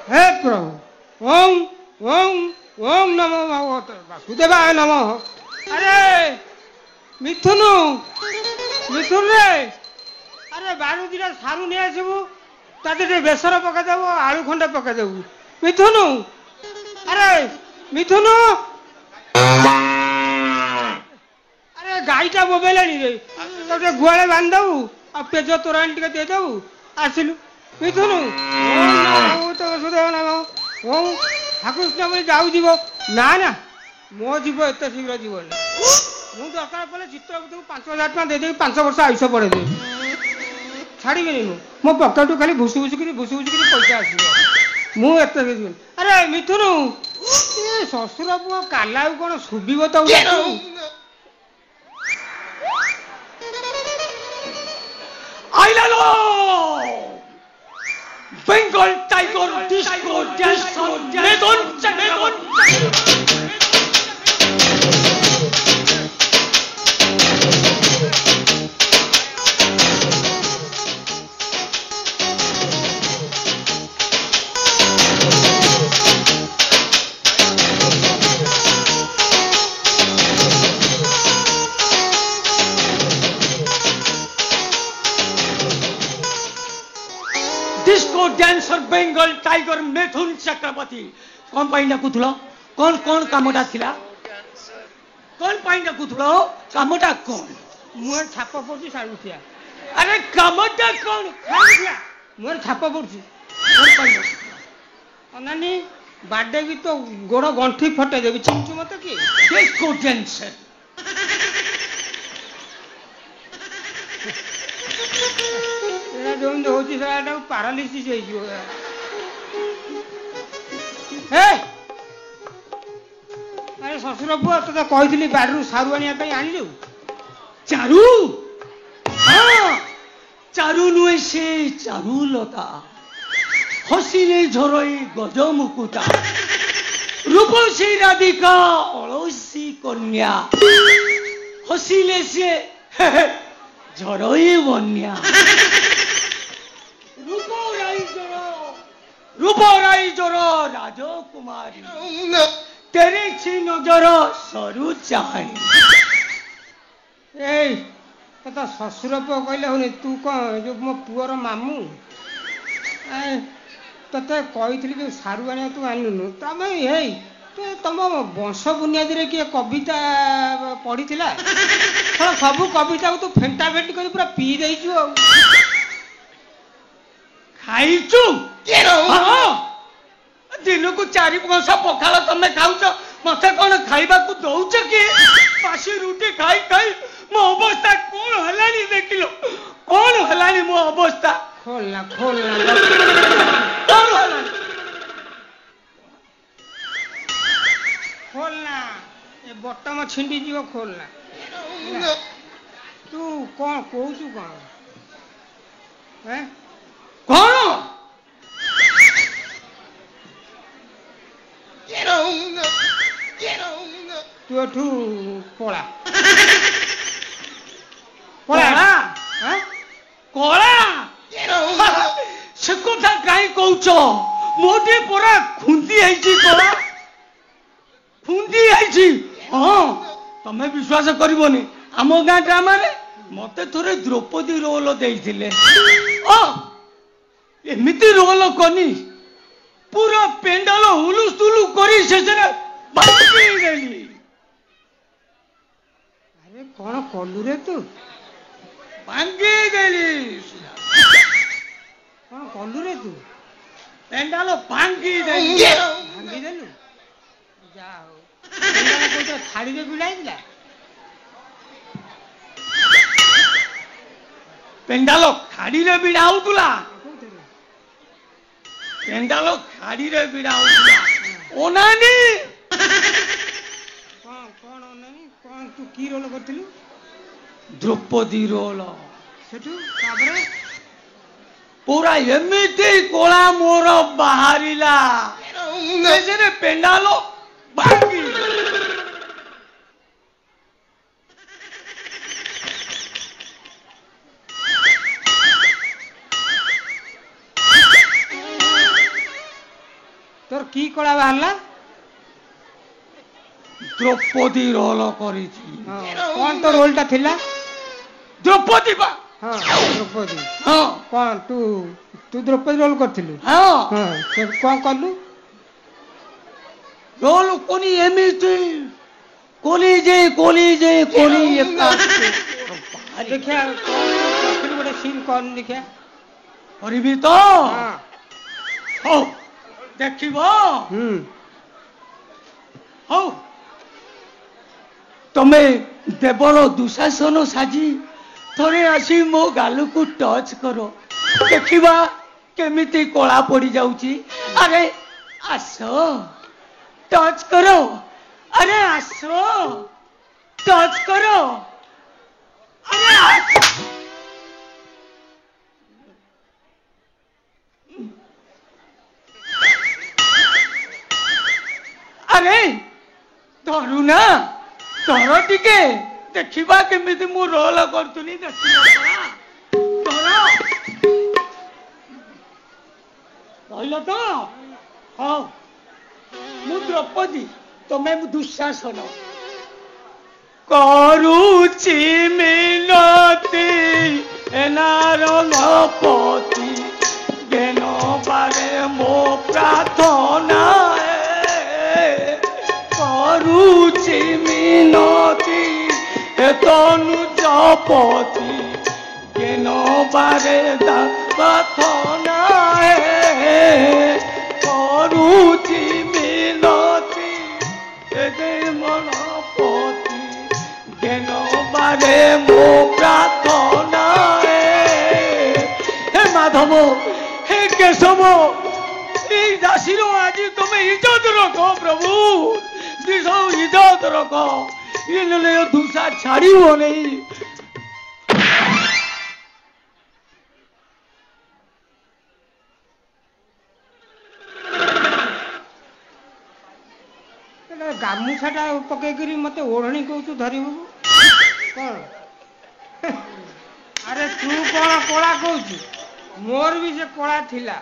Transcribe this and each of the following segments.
हे प्रभु ओम ओम ओम नमो भगवते वासुदेवाय नमः। अरे मिथुन मिथुन रे अरे बारू दिटा सारू नहीं आसबू तादे बेसर पकादेव आलू खंडे पकादेबू मिथुन। अरे मिथुन अरे गाईटा बोबेलानी रे तो गुआले बांध दबू आ पेज तोराणी टे देदेबू आसिलु मिथुन ओम ठाकुर बोली जाऊ जीव ना ना मो जीव एत शीघ्र जीवन मु दरकार पड़े चित्रगुप्त को 5,000 टका दे 5 वर्ष आयुष पड़े दे छाड़ी मो पकेट खाली भुसु भुसुक पैसा आसो मुझे जीवन। अरे मिथुन ये शशुर पुओ काला कौन शुभ तो बेंगल टाइगर डिस्को डांसर मेदन disco dancer Bengal tiger Mithun Chakraborty कौन पाई डाकुल कौन कौन कामटा थिला कौन पाई डाकुल कामटा कौन मुझे छाप पड़ी साड़ू थिया। अरे कामटा कौन मुझे छाप पड़ी अनानी बाडे भी तो गोड़ गंठी फटे देवी चिंचु मत कि डिस्को डांसर जो पारालीसीस अरे शशुर पुआ तो कही बाड़ू सारू आने आणिलु चारू हाँ चारू नुहे से चारू लता हसिले झरई गज मुकुता रूपसी राधिका अलसी कन्या हसिले से झरई बन्या रूपराई जर राजकुमारी तेरे छी नजर सरू चाही तो शशुर पुओ कहले होनी तू कौन जो मो पुअर मामू ते कही जो सारू आने तू आनुनु तमें हे तुम वंश बुनियादी किए कविता पढ़ी सब कविता को तू फेंटा फेंटी कर पूरा पी देचु खाइचु दिन को 4 पखाल तमें खाऊच मत कौन खाइबा को दौच कि बासी रुटी खाई खाई मो अवस्था कौन हलानी देखिल कौन हलानी मो अवस्था खोलना खोलना कौन हलानी खोलना ये बटम छिंडी जीव खोलना तू कौन कहू कौन है कौन तू एठू पला कला कला से कथा कहीं कौच मोटे परा खुंदी है कला खुंदी है हाँ तमें विश्वास करबनी आम गाँ ड्रामा मत थोड़े द्रौपदी रोल देते एमती रोल कनी पूरा पेंडाल हुलुस तुलु करी शेष अरे कौन कलु रे तू भांगी देली कौन कलु रे तू पेंडाल भांगी देली भांगी देलु जा हो पेंडाल थाड़ी रे भिड़ा दिला पेंडाल खाड़ी रे भिड़ा होतुला पेंडाल खाड़ी रे भिड़ा होतुला ओनानी कौन ओनानी कौन तू की रोल करथिलु द्रौपदी रोल सेठू ताबरे पूरा एमिति कोला मोर बाहरिला से पेंडाल भांगी কি କଳା ବାହାରିଲା? ଦ୍ରୌପଦୀ ରୋଲ କରିଛି। କଣ ତ ରୋଲଟା ଥିଲା? ଦ୍ରୌପଦୀ ବା। ହଁ ଦ୍ରୌପଦୀ। ହଁ କଣ ତୁ ଦ୍ରୌପଦୀ ରୋଲ କରିଥିଲୁ? ହଁ ସେ କଣ କଲୁ? ରୋଲ କୋନି ଏମିତି କୋଲି ଯେ ଏକା ଦେଖିଆ କରିଥିଲୁ ଗୋଟେ ସିନ୍ କର ଦେଖିଆ। କରିବି ତ। ହଁ ହଉ ଦେଖିବ। ହଉ ତମେ ଦେବର ଦୁଶାସନ ସାଜି ଥରେ ଆସି ମୋ ଗାଲକୁ ଟଚ୍ କର, ଦେଖିବା କେମିତି କଳା ପଡି ଯାଉଛି। ଆରେ ଆସ ଟଚ୍ କର, ଆରେ ଆସ ଟଚ୍ କର, ଆରେ ଆସ। ଆରେ ଧରୁ ନା ଧର ଟିକେ ଦେଖିବା କେମିତି ମୁଁ ରୋଲ କରୁଥିଲି। କହିଲ ତ। ହଉ ମୁଁ ଦ୍ରୌପଦୀ, ତମେ ଦୁଃଶାସନ। କରୁଛି ମିନତି ଏନାରଙ୍ଗପତି ଜ୍ଞାନ ବାରେ ମୋ ପ୍ରାର୍ଥନା। କରୁଛି ମିନତି ତନୁଜପତି ଜ୍ଞାନ ବାରେ ପ୍ରାର୍ଥନା। କରୁଛି ମିନତି ମନପତି ଜ୍ଞାନ ବାରେ ମୋ ପ୍ରାର୍ଥନା। হে মাধব, হে কেশব, এই দাসীর আজ তুমি ইজ্জত রখো প্রভু, ইজ্জত রখো, ইনলে দুসা ছাড়িব নেই। ଗାମୁଛାଟା ପକେଇକିରି ମତେ ଓଢଣୀ କହୁଛୁ ଧରିବୁ କଣ? ଆରେ ତୁ କଣ କଳା କହୁଛୁ? ମୋର ବି ସେ କଳା ଥିଲା।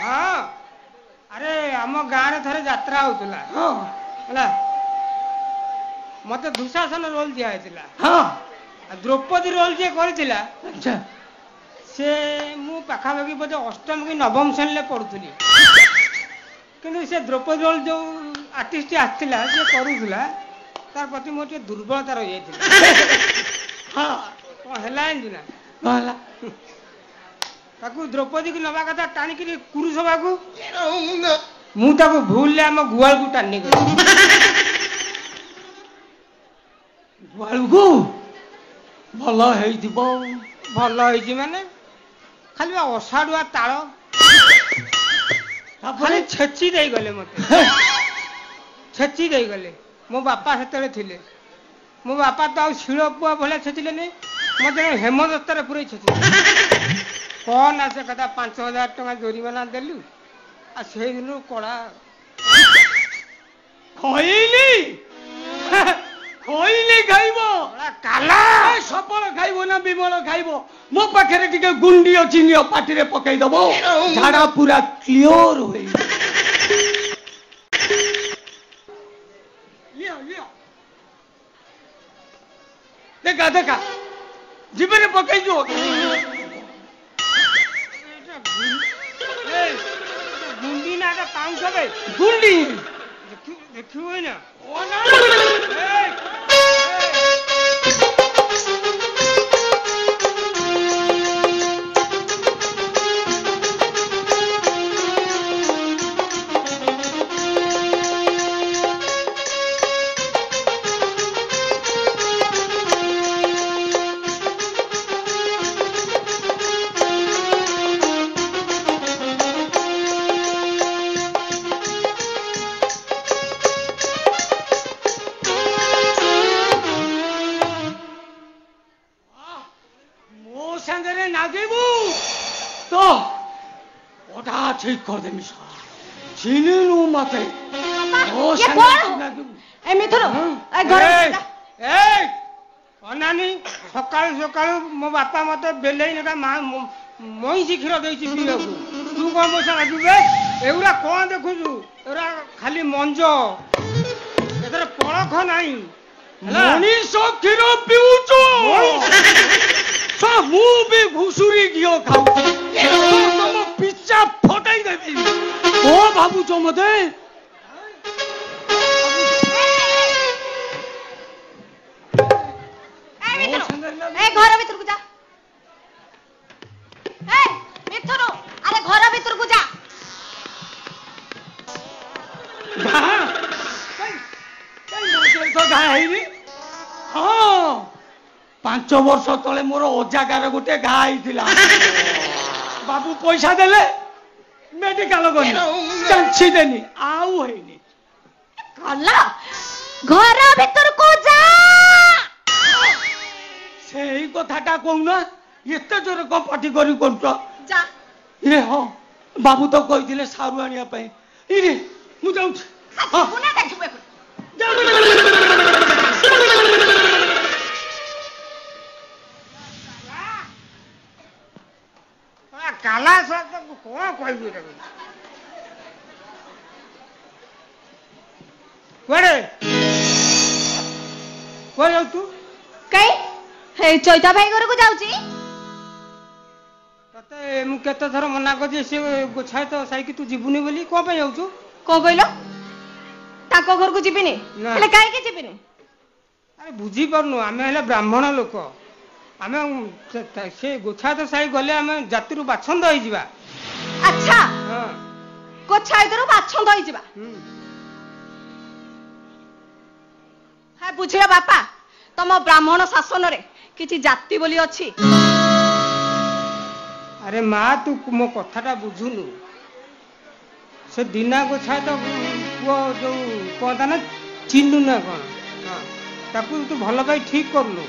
ହଁ ଆରେ ଆମ ଗାଁରେ ଥରେ ଯାତ୍ରା ହଉଥିଲା ହେଲା, ମତେ ଦୁଶାସନ ରୋଲ ଦିଆ ହେଇଥିଲା। ଦ୍ରୌପଦୀ ରୋଲ ଯିଏ କରିଥିଲା ସେ ମୁଁ ପାଖାପାଖି ବୋଧେ ଅଷ୍ଟମ କି ନବମ ଶ୍ରେଣୀରେ ପଢୁଥିଲି, କିନ୍ତୁ ସେ ଦ୍ରୌପଦୀ ରୋଲ ଯୋଉ ଆର୍ଟିଷ୍ଟ ଆସିଥିଲା ଯିଏ କରୁଥିଲା ତାର ପ୍ରତି ମୋର ଟିକେ ଦୁର୍ବଳତା ରହିଯାଇଥିଲା। କଣ ହେଲା ଏମିତି ନା ତାକୁ ଦ୍ରୌପଦୀକୁ ନବା କଥା ଟାଣିକିରି କୁରୁସଭାକୁ, ମୁଁ ତାକୁ ଭୁଲରେ ଆମ ଗୁହାଳକୁ ଟାଣି ଗଲି। ଗୁହାଳକୁ ଭଲ ହେଇଯିବ। ଭଲ ହେଇଛି ମାନେ ଖାଲି ଅସାଡୁଆ ତାଳ ଖାଲି ଛେଚି ଦେଇଗଲେ ମତେ, ଛେଚି ଦେଇଗଲେ। ମୋ ବାପା ସେତେବେଳେ ଥିଲେ, ମୋ ବାପା ତ ଆଉ ଶିଳ ପୁଆ ଭଳିଆ ଛେଚିଲେନି, ମତେ ହେମଦସ୍ତାରେ ପୁରେଇ ଛେଚିଲେ। କଣ ନା ସେ କଥା 5,000 ଟଙ୍କା ଜୋରିମାନା ଦେଲୁ, ଆଉ ସେଇଦିନରୁ କଳା ଖଇଲି ଖଇଲି ଖାଇବ, କାଲା ସଫଳ ଖାଇବ ନା ବିମଳ ଖାଇବ? ମୋ ପାଖରେ ଟିକେ ଗୁଣ୍ଡି ଅଛି, ନିଅ ପାଟିରେ ପକେଇ ଦବ, ଝାଡା ପୁରା କ୍ଲିୟର ହୁଏ। ଦେଖା ଦେଖା ଜୀବନରେ ପକେଇଛୁ। ଗୁଣ୍ଡି ନା ପାଉଁଶ ବେ ଗୁଣ୍ଡି ଦେଖିବୁ ନା। ঠিক କରିଦେମି। ଚିହ୍ନିନୁ ମତେ? ଅନାନି ସକାଳୁ ସକାଳୁ ମୋ ବାପା ମତେ ବେଲେଇ ମଇଁଷି କ୍ଷୀର ଦେଇଛି ପିଇବାକୁ, ତୁ କଣ ମୋ ସାଙ୍ଗେ ଏଗୁରା କଣ ଦେଖୁଛୁ? ଏଗୁରା ଖାଲି ମଞ୍ଜ, ଏଥିରେ ପଳଖ ନାହିଁ। ମଣିଷ କ୍ଷୀର ପିଉଛୁ, ମୁଁ ବି ଘୁଷୁରି ଘିଅ ଖାଉଛି। ତମ ପିଚା ଫଟାଇ ଦେବି। ଓ ଭାବୁଛ ମତେ? ଘର ଭିତରକୁ ଯା। ମିଥୁନ, ଆରେ ଘର ଭିତରକୁ ଯା। ଘା ହେଇନି? ହଁ, 5 ବର୍ଷ ତଳେ ମୋର ଅଜାଗାର ଗୋଟେ ଘା ହେଇଥିଲା। ବାବୁ ପଇସା ଦେଲେ, ମେଡିକାଲ ଗଲି, ଚାଞ୍ଚି ଦେନି, ଆଉ ହେଇନି। କଲା ଘର ଭିତରକୁ ଯା। ସେଇ କଥାଟା କହୁନ, ଏତେ ଜୋରେ କଣ ପାଟି କରି କରୁଛ? ଯା। ଇରେ ହଁ, ବାବୁ ତ କହିଥିଲେ ସାରୁ ଆଣିବା ପାଇଁ। ଇରେ ମୁଁ ଯାଉଛି। କାଲା କଣ କହିବି? କୁଆଡେ କୁଆଡେ ଯାଉଛୁ? କାଇଁ ହେଇ ଚୈତା ଭାଇ ଘରକୁ ଯାଉଛି। ତତେ ମୁଁ କେତେ ଥର ମନା କରିଛି ସେ ଗୋଛାଏ ତ ସାଇକି ତୁ ଯିବୁନି ବୋଲି। କଣ ପାଇଁ ଯାଉଛୁ? କଣ କହିଲ? ତାଙ୍କ ଘରକୁ ଯିବିନି? ନା। ହେଲେ କାହିଁକି ଯିବିନି? ଆରେ ବୁଝିପାରୁନୁ, ଆମେ ହେଲେ ବ୍ରାହ୍ମଣ ଲୋକ। ଆମେ ସେ ଗୋଛାତ ସାହି ଗଲେ ଆମେ ଜାତିରୁ ବାଛନ୍ଦ ହେଇଯିବା। ଆଚ୍ଛା, ହଁ, ଗୋଛାଇତରୁ ବାଛନ୍ଦ ହେଇଯିବା। ହଁ ବୁଝିଲ ବାପା, ତମ ବ୍ରାହ୍ମଣ ଶାସନରେ କିଛି ଜାତି ବୋଲି ଅଛି? ଆରେ ମା, ତୁ ମୋ କଥାଟା ବୁଝୁନୁ। ସେ ଦିନା ଗୋଛାତ ପୁଅ ଯୋଉ କହନ୍ତା ନା ଚିନୁ ନା କଣ, ହଁ, ତାକୁ ତୁ ଭଲ ପାଇ ଠିକ କରୁନୁ।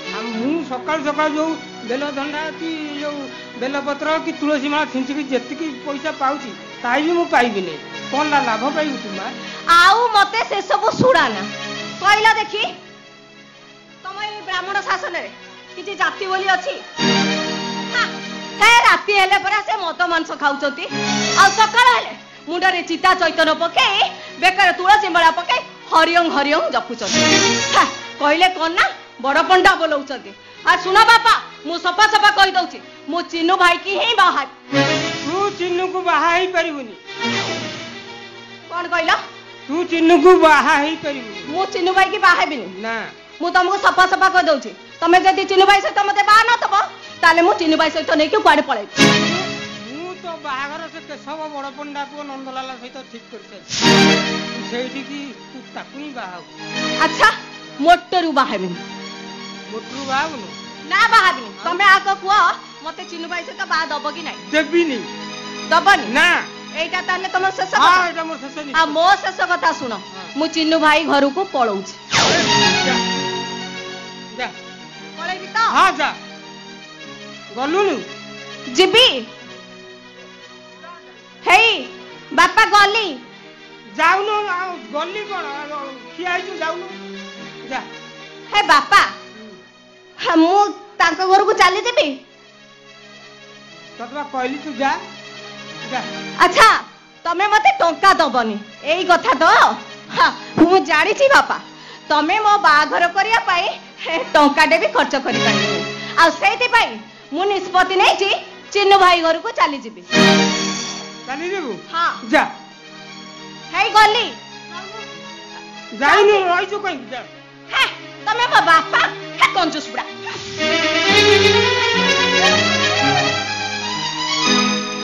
ଆଉ ମୁଁ ସକାଳୁ ସକାଳୁ ଯୋଉ ବେଲଧଣ୍ଡା କି ଯୋଉ ବେଲପତ୍ର କି ତୁଳସୀ ମାଳ ଛିଞ୍ଚିକି ଯେତିକି ପଇସା ପାଉଛି ତାଇ ବି ମୁଁ ପାଇବିନି। କଣ ଲାଭ ପାଇବୁ ତୁ ମା? ଆଉ ମତେ ସେ ସବୁ ଶୁଣାନା। କହିଲା ଦେଖି, ତମ ଏଇ ବ୍ରାହ୍ମଣ ଶାସନରେ କିଛି ଜାତି ବୋଲି ଅଛି? ରାତି ହେଲେ ପରା ସେ ମଦ ମାଂସ ଖାଉଛନ୍ତି, ଆଉ ସକାଳ ହେଲେ ମୁଣ୍ଡରେ ଚିତା ଚୈତନ ପକେଇ, ବେକରେ ତୁଳସୀ ମାଳା ପକେଇ ହରିଓಂ ହରିଓಂ ଜପୁଛନ୍ତି। କହିଲେ କଣ ନା ବଡ ପଣ୍ଡା ବୋଲଉଛନ୍ତି। ଆଉ ଶୁଣ ବାପା, ମୁଁ ସଫା ସଫା କହିଦଉଛି, ମୁଁ ଚିନୁ ଭାଇ କି ହିଁ ବାହା। ତୁ ଚିନୁକୁ ବାହା ହେଇପାରିବୁନି। କଣ କହିଲ? ତୁ ଚିନୁକୁ ବାହା ହେଇପାରିବୁନି। ମୁଁ ଚିନୁ ଭାଇ କି ବାହା ହେବିନି? ନା। ମୁଁ ତମକୁ ସଫା ସଫା କହିଦଉଛି, ତମେ ଯଦି ଚିନୁ ଭାଇ ସହିତ ମତେ ବାହା ନଥବ, ତାହେଲେ ମୁଁ ଚିନୁ ଭାଇ ସହିତ ନେଇକି କୁଆଡେ ପଳେଇବି। ମୁଁ ତ ବାହାଘର ସେ କେଶବ ବଡ ପଣ୍ଡା ପୁଅ ନନ୍ଦଲାଲ ସହିତ ଠିକ କରିସାରିଛି। ସେଇଠିକି ତୁ ତାକୁ ହିଁ ବାହା ହବୁ। ଆଚ୍ଛା, ମୋଟରୁ ବାହା ହେବିନି। ମୋଟରୁ ବାହା ହବୁନୁ? ନା, ବାହା ହେବିନି। ତମେ ଆଗ କୁହ, ମତେ ଚିନୁ ଭାଇ ସହିତ ବାହା ଦବ କି ନାଇଁ? ଦେବିନି। ଦବନି? ନା। এইটা তাহলে তোমার শেষ ହଁ, কথা। ଏଇଟା ମୋର ଶେଷ আর ନିଷ୍ପତ୍ତି। ମୋ ଶେଷ କଥା ଶୁଣ, ମୁଁ ଚିନୁ ଭାଇ ଘରକୁ ପଳଉଛି। ଯା। ପଳେଇବି ତ? ହଁ, ଯା। ଗଲୁନୁ? ଯିବି। ହେଇ ବାପା ଗଲି। ଯାଉନୁ? ଆଉ ଗଲି କଣ, ଠିଆ ହେଇଛୁ, ଯାଉନୁ? ଯା। ହେ ବାପା, ମୁଁ ତାଙ୍କ ଘରକୁ ଚାଲି ଯିବି? ତତେ ବା କହିଲି ତୁ ଯା। ଯା। ଆଚ୍ଛା, ତମେ ମତେ ଟଙ୍କା ଦବନି, ଏଇ କଥା ତ? ମୁଁ ଜାଣିଛି ବାପା, ତମେ ମୋ ବାହାଘର କରିବା ପାଇଁ ଟଙ୍କାଟେ ବି ଖର୍ଚ୍ଚ କରିପାରିବନି। ଆଉ ସେଇଥିପାଇଁ ମୁଁ ନିଷ୍ପତ୍ତି ନେଇଛି ଚିନୁ ଭାଇ ଘରକୁ ଚାଲିଯିବି। ଚାଲିଯିବୁ? ହଁ। ଯା। ହେଇ ଗଲି। ଯାଇନୁ, ରହିଛୁ କାହିଁକି? ଯା। ତମେ ମୋ ବାପା, କଞ୍ଜୁସ ବୁଢା।